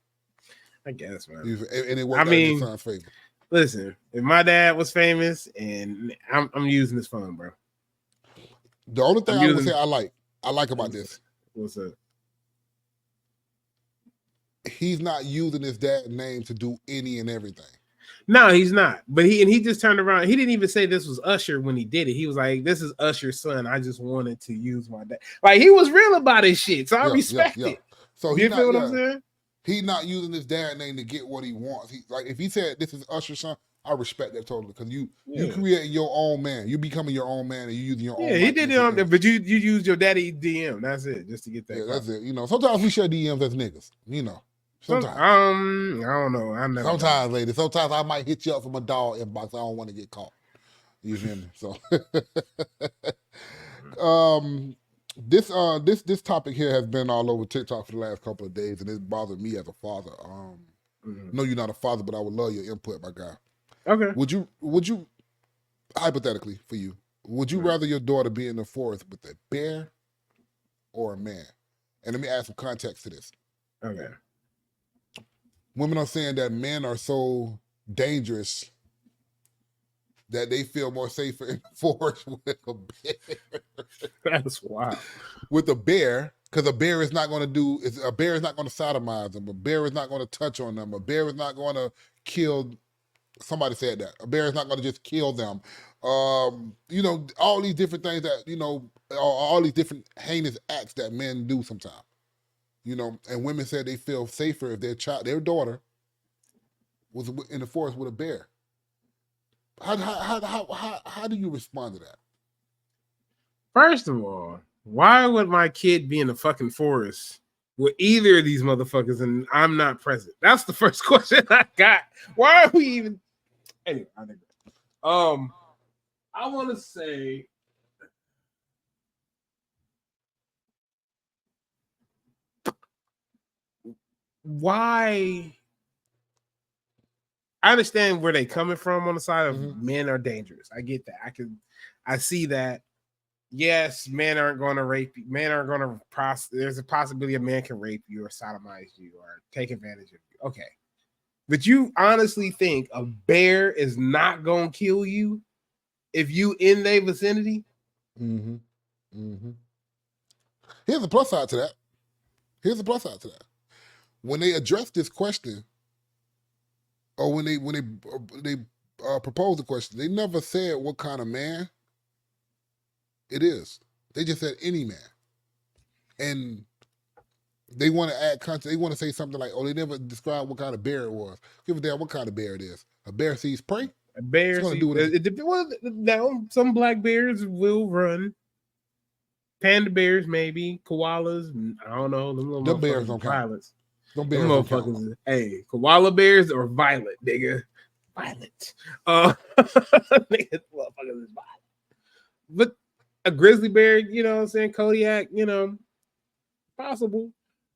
I guess, man. And it works out in his son's favor. Listen, if my dad was famous and I'm using this phone, bro. The only thing I'm I would using- say I like about this, What's that? he's not using his dad's name to do any and everything. No, he's not. But he just turned around. He didn't even say this was Usher when he did it. He was like, "This is Usher's son. I just wanted to use my dad." Like he was real about his shit. So I respect it. So You feel what I'm saying? He's not using his dad's name to get what he wants. He like if he said this is Usher's son, I respect that totally because you creating your own man. You becoming your own man and you using your own. Yeah, he did it on there, but you used your daddy DM. That's it, just to get that. Yeah, that's it. You know, sometimes we share DMs as niggas. You know, sometimes. I don't know. I never. Sometimes, ladies. Sometimes I might hit you up from a dog inbox. I don't want to get caught. You feel me? So, this topic here has been all over TikTok for the last couple of days, and it bothered me as a father. No, you're not a father, but I would love your input, my guy. Okay. Would you hypothetically for you, would you rather your daughter be in the forest with a bear or a man? And let me add some context to this. Okay. Women are saying that men are so dangerous that they feel more safer in the forest with a bear. That's wild. With a bear, because a bear is not going to sodomize them. A bear is not going to touch on them. A bear is not going to kill. Somebody said that. A bear is not going to just kill them. You know, all these different things that, you know, all these different heinous acts that men do sometimes. You know, and women said they feel safer if their daughter was in the forest with a bear. How do you respond to that? First of all, why would my kid be in the fucking forest with either of these motherfuckers and I'm not present? That's the first question I got. Why are we even? Anyway, I think. I want to say. Why? I understand where they're coming from on the side of men are dangerous. I get that. I see that. Yes, men aren't going to rape you. Men aren't going to there's a possibility a man can rape you or sodomize you or take advantage of you. Okay. But you honestly think a bear is not going to kill you if you in their vicinity? Here's the plus side to that. When they address this question, or when they propose the question, they never said what kind of man it is. They just said any man. And they want to add context. They want to say something like, oh, they never described what kind of bear it was. Give a damn what kind of bear it is. A bear sees prey? A bear sees now some black bears will run. Panda bears, maybe. Koalas, I don't know. Them bears don't count. Violets. Them bears don't count. Hey, koala bears or violet, nigga. Violet. Nigga, motherfuckers is violet. But a grizzly bear, you know what I'm saying? Kodiak, you know, possible.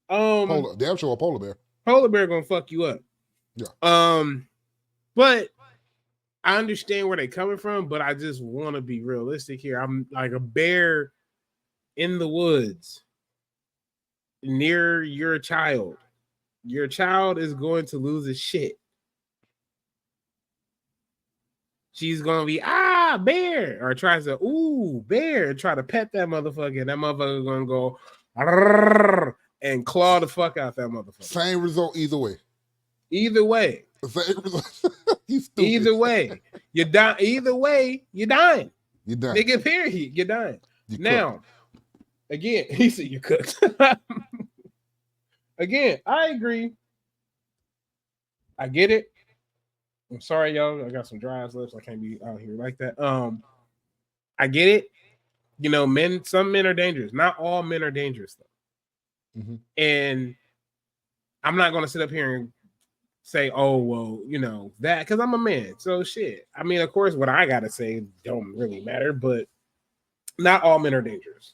Damn sure a polar bear. Polar bear gonna fuck you up. Yeah. But I understand where they're coming from, but I just want to be realistic here. I'm like a bear in the woods near your child. Your child is going to lose his shit. She's gonna be bear, or tries to bear, try to pet that motherfucker, and that motherfucker gonna go and claw the fuck out that motherfucker. Same result either way. Either way. Same result. You stupid. Either way, you die. Either way, you're dying. You're done. Nigga, period. You're dying. Now, again, he said you cooked. Again, I agree. I get it. I'm sorry, y'all. I got some dry ass lips. I can't be out here like that. I get it. You know, some men are dangerous. Not all men are dangerous, though. And I'm not going to sit up here and say, oh, well, you know, that, because I'm a man. So shit. I mean, of course, what I got to say don't really matter, but not all men are dangerous.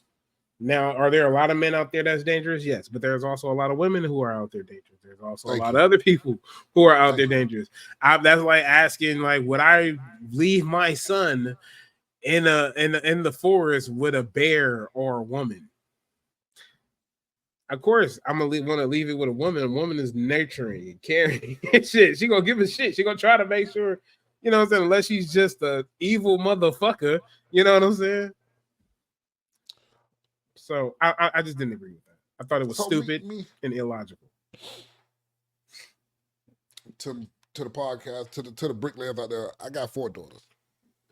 Now, are there a lot of men out there that's dangerous? Yes, but there's also a lot of women who are out there dangerous. There's also a lot of other people who are out there dangerous. That's like asking, like, would I leave my son in the forest with a bear or a woman? Of course, I'm gonna want to leave it with a woman. A woman is nurturing and caring and shit. She gonna give a shit. She gonna try to make sure, you know what I'm saying, unless she's just a evil motherfucker. You know what I'm saying? So I just didn't agree with that. I thought it was So stupid me and illogical. to the podcast, to the bricklayers out there, I got 4 daughters.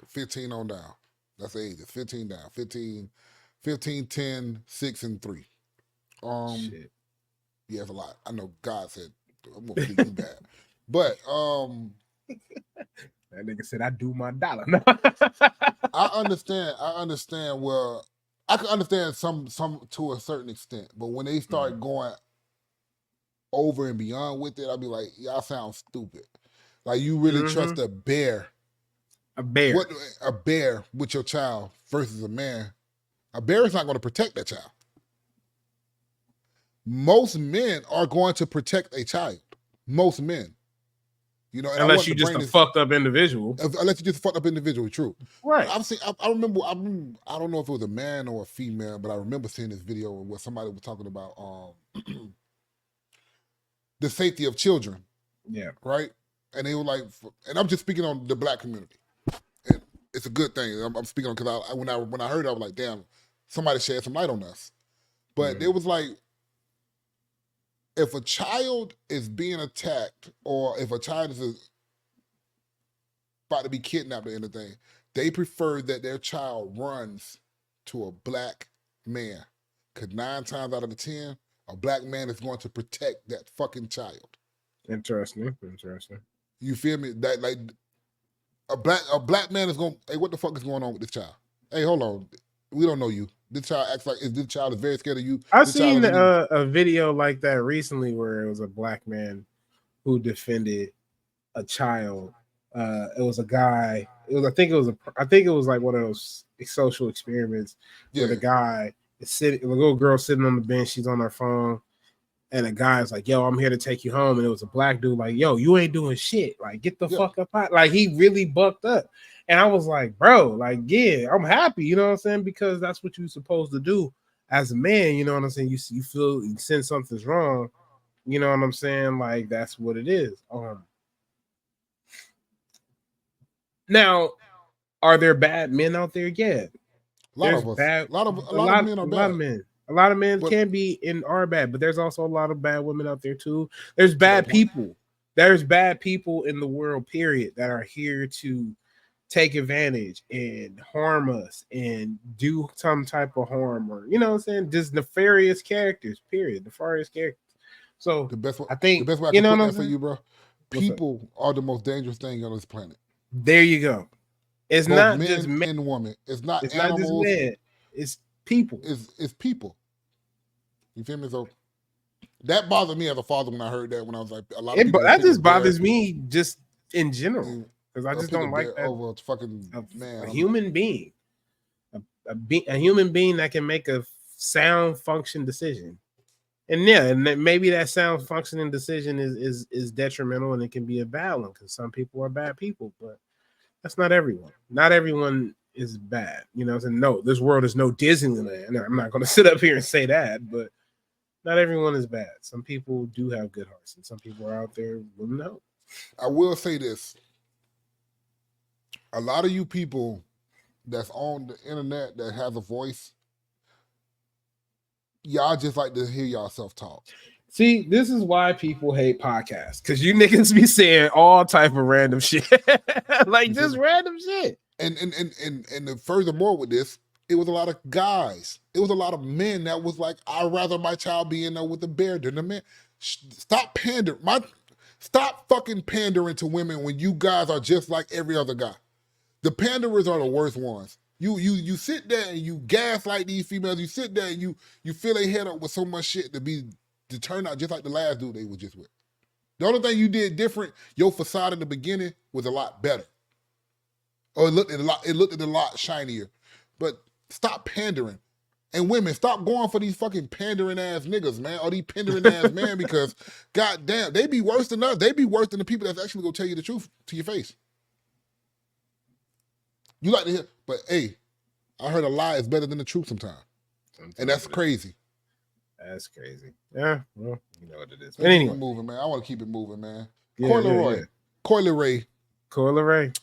15 on down. That's the age. It's 15 down. 15, 10, 6, and 3. Shit. Yeah, it's a lot. I know God said I'm gonna treat you bad. But that nigga said I do my dollar. I understand where I can understand some to a certain extent, but when they start going over and beyond with it, I'll be like, y'all sound stupid. Like you really trust a bear. A bear. A bear with your child versus a man. A bear is not going to protect that child. Most men are going to protect a child. Most men. You know, and unless you're just a fucked up individual. Unless you're just a fucked up individual, true. Right. I remember, I don't know if it was a man or a female, but I remember seeing this video where somebody was talking about the safety of children. Yeah. Right? And they were like, and I'm just speaking on the black community. And it's a good thing. I'm speaking on because when I heard it, I was like, damn, somebody shed some light on us. But it was like, if a child is being attacked or if a child is about to be kidnapped or anything, they prefer that their child runs to a black man. Because 9 times out of the 10, a black man is going to protect that fucking child. Interesting. You feel me? That like a black man is going, hey, what the fuck is going on with this child? Hey, hold on. We don't know you. This child acts like this child is very scared of you. I've seen a video like that recently where it was a black man who defended a child. It was a guy. I think it was like one of those social experiments where the guy is sitting, the little girl sitting on the bench, she's on her phone, and a guy's like, "Yo, I'm here to take you home." And it was a black dude like, "Yo, you ain't doing shit. Like, get the fuck up out." Like, he really bucked up. And I was like, bro, like, yeah, I'm happy, you know what I'm saying? Because that's what you're supposed to do as a man, you know what I'm saying? You feel, you sense something's wrong, you know what I'm saying? Like, that's what it is. Now, are there bad men out there? Yeah. A lot of men are bad. A lot of men can be and are bad, but there's also a lot of bad women out there too. There's bad people. There's bad people in the world, period, that are here to take advantage and harm us and do some type of harm, or you know what I'm saying, just nefarious characters, period. Nefarious characters. So the best way I can put that for you, bro. People are the most dangerous thing on this planet. There you go. It's both not men just men and women. It's not animals. Not just men. It's people. It's people. You feel me? So that bothered me as a father when I heard that. When I was like, a lot of people that just bothers me just in general. Because I just don't like that over a fucking man. A human being, a human being that can make a sound function decision, and maybe that sound functioning decision is detrimental, and it can be a bad one because some people are bad people, but that's not everyone. Not everyone is bad, you know. So no, this world is no Disneyland. And I'm not going to sit up here and say that, but not everyone is bad. Some people do have good hearts, and some people are out there willing to help. I will say this. A lot of you people that's on the internet that has a voice, y'all just like to hear y'all self-talk. See, this is why people hate podcasts, because you niggas be saying all type of random shit. Like just random shit. And furthermore with this, it was a lot of guys. It was a lot of men that was like, I'd rather my child be in there with a bear than a man. Stop pandering. Stop fucking pandering to women when you guys are just like every other guy. The panderers are the worst ones. You sit there and you gaslight these females. You sit there and you fill their head up with so much shit to turn out just like the last dude they was just with. The only thing you did different, your facade in the beginning was a lot better. Or it looked a lot shinier. But stop pandering. And women, stop going for these fucking pandering ass niggas, man. Or these pandering ass men, because goddamn, they be worse than us. They be worse than the people that's actually gonna tell you the truth to your face. You like to hear, but hey, I heard a lie is better than the truth sometimes. And that's crazy. That's crazy. Yeah, well, you know what it is. But anyway, keep it moving, man. I want to keep it moving, man. Yeah, Coi Leray. Coi Leray.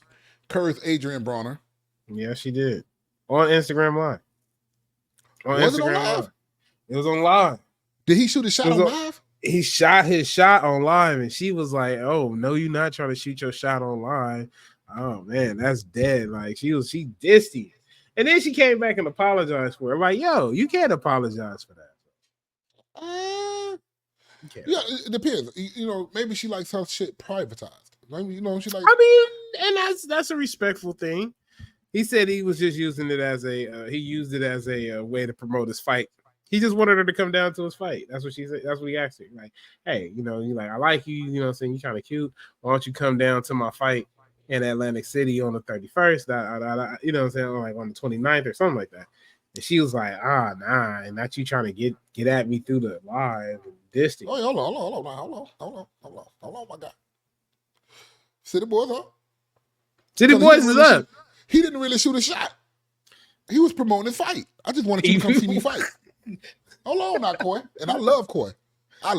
Cursed Adrien Broner. Yeah, she did. On Instagram Live. On Was it on Instagram live? It was on live. Did he shoot a shot on on- live? He shot his shot on live, and she was like, "Oh no, you're not trying to shoot your shot on live." Oh man, that's dead. Like she dissed him. And then she came back and apologized for it. I'm like, yo, you can't apologize for that. Yeah, it depends. You know, maybe she likes her shit privatized. Maybe, you know, she like. I mean, and that's a respectful thing. He said he was just using it as a he used it as a way to promote his fight. He just wanted her to come down to his fight. That's what she said. That's what he asked her. Like, hey, you know, you like, I like you. You know what I'm saying? You kind of cute. Why don't you come down to my fight in Atlantic City on the 31st? You know what I'm saying? Like on the 29th or something like that. And she was like, nah, and not you trying to get at me through the live and distance. Oh, hold on, my guy. City Boys up. City Boys is up. He didn't really shoot a shot. He was promoting his fight. I just wanted you to come see me fight. Hold on now, Coi. And I love Coi. Coi.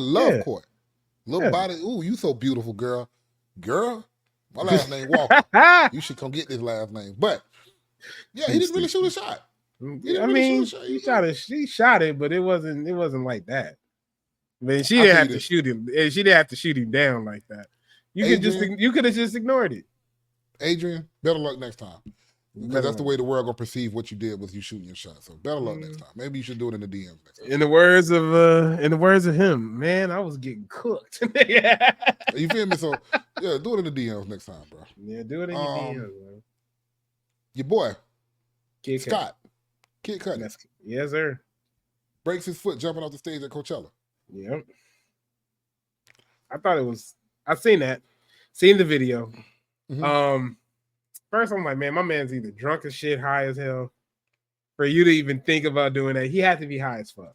Little body. Ooh, you so beautiful, girl. Girl, my last name Walker. You should come get this last name. But yeah, he didn't really shoot a shot. I mean, she shot it, but it wasn't like that. I mean, she didn't have to shoot him. She didn't have to shoot him down like that. You could have just ignored it. Adrien, better luck next time. Because that's the way the world gonna perceive what you did with you shooting your shot. So better luck next time. Maybe you should do it in the DMs next time. In the words of him, man, I was getting cooked. You feel me? So yeah, do it in the DMs next time, bro. Yeah, do it in the DMs, man. Your boy, Kid Scott, Kid Cudi. Yes, sir. Breaks his foot jumping off the stage at Coachella. Yep. I seen the video. Mm-hmm. First, I'm like, man, my man's either drunk as shit, high as hell. For you to even think about doing that, he had to be high as fuck.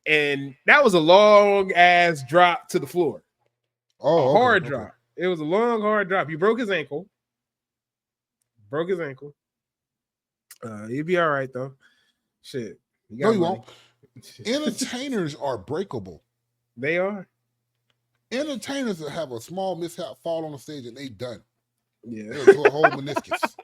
And that was a long ass drop to the floor. Oh, hard drop. It was a long, hard drop. You broke his ankle. He'd be all right though. Shit. No, you won't. Entertainers are breakable. They are. Entertainers that have a small mishap, fall on the stage, and they done. Yeah. They'll do a whole meniscus.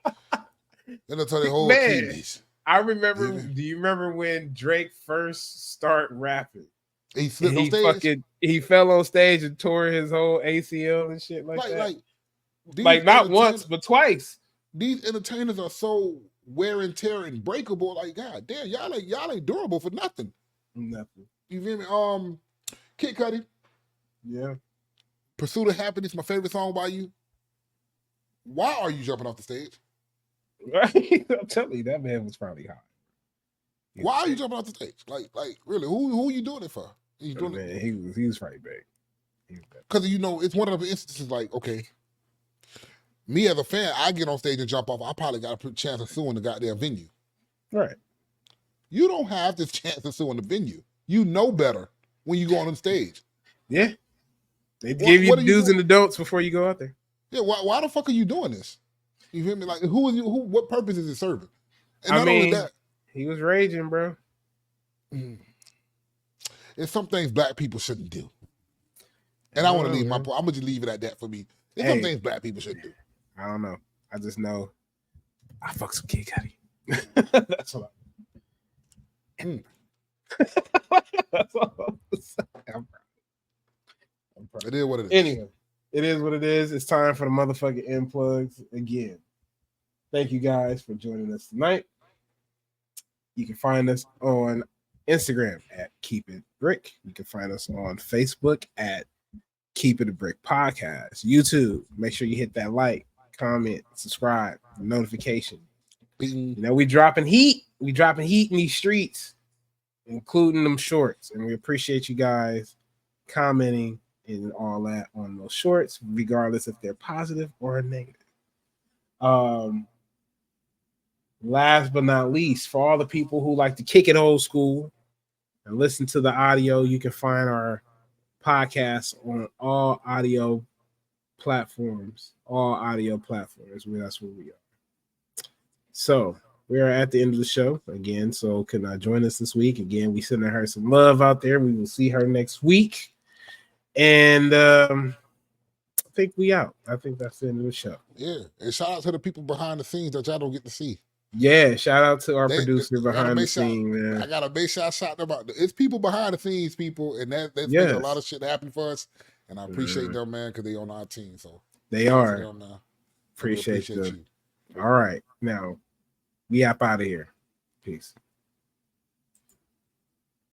Then they'll tell their whole kidneys. I remember. Do you remember when Drake first started rapping? He slipped on stage. He fell on stage and tore his whole ACL and shit like that. Like not once, but twice. These entertainers are so wear and tear and breakable. Like, God damn, y'all ain't durable for nothing. Nothing. You feel me? Kid Cudi. Yeah. Pursuit of Happiness, my favorite song by you. Why are you jumping off the stage? I'm telling you, that man was probably high. Why are you jumping off the stage? Like, really, who are you doing it for? He was probably big. Because, you know, it's one of the instances like, okay, me as a fan, I get on stage and jump off. I probably got a chance of suing the goddamn venue. Right. You don't have this chance of suing the venue. You know better when you go on the stage. Yeah. They give you the do's and the don'ts before you go out there. Yeah, why the fuck are you doing this? You feel me? Like, what purpose is it serving? And not only that, he was raging, bro. There's some things black people shouldn't do. And I want to leave my point. I'm going to just leave it at that for me. There's some things black people shouldn't do. I don't know. I just know I fuck some Kid Cudi. That's what That's all I'm saying. I'm proud. It is what it is. Anyway, it is what it is. It's time for the motherfucking end plugs again. Thank you guys for joining us tonight. You can find us on Instagram at Keep It Brick. You can find us on Facebook at Keep It a Brick Podcast. YouTube, make sure you hit that like, comment, subscribe, notification. You know, we dropping heat. We dropping heat in these streets, including them shorts. And we appreciate you guys commenting and all that on those shorts, regardless if they're positive or negative. Last but not least, for all the people who like to kick it old school and listen to the audio, you can find our podcast on all audio platforms. That's where we are. So we are at the end of the show again. So can I join us this week? Again, we sending her some love out there. We will see her next week. And I think we out. I think that's the end of the show. Yeah. And shout out to the people behind the scenes that y'all don't get to see. Yeah, shout out to our They- producer I gotta behind the make sure- scene, man. I gotta make sure I shout them out. It's people behind the scenes, people, and that's making a lot of shit happen for us. And I appreciate them, man, because they on our team. So They shout out to are. them now. Appreciate them. you. All right. Now we up out of here. Peace.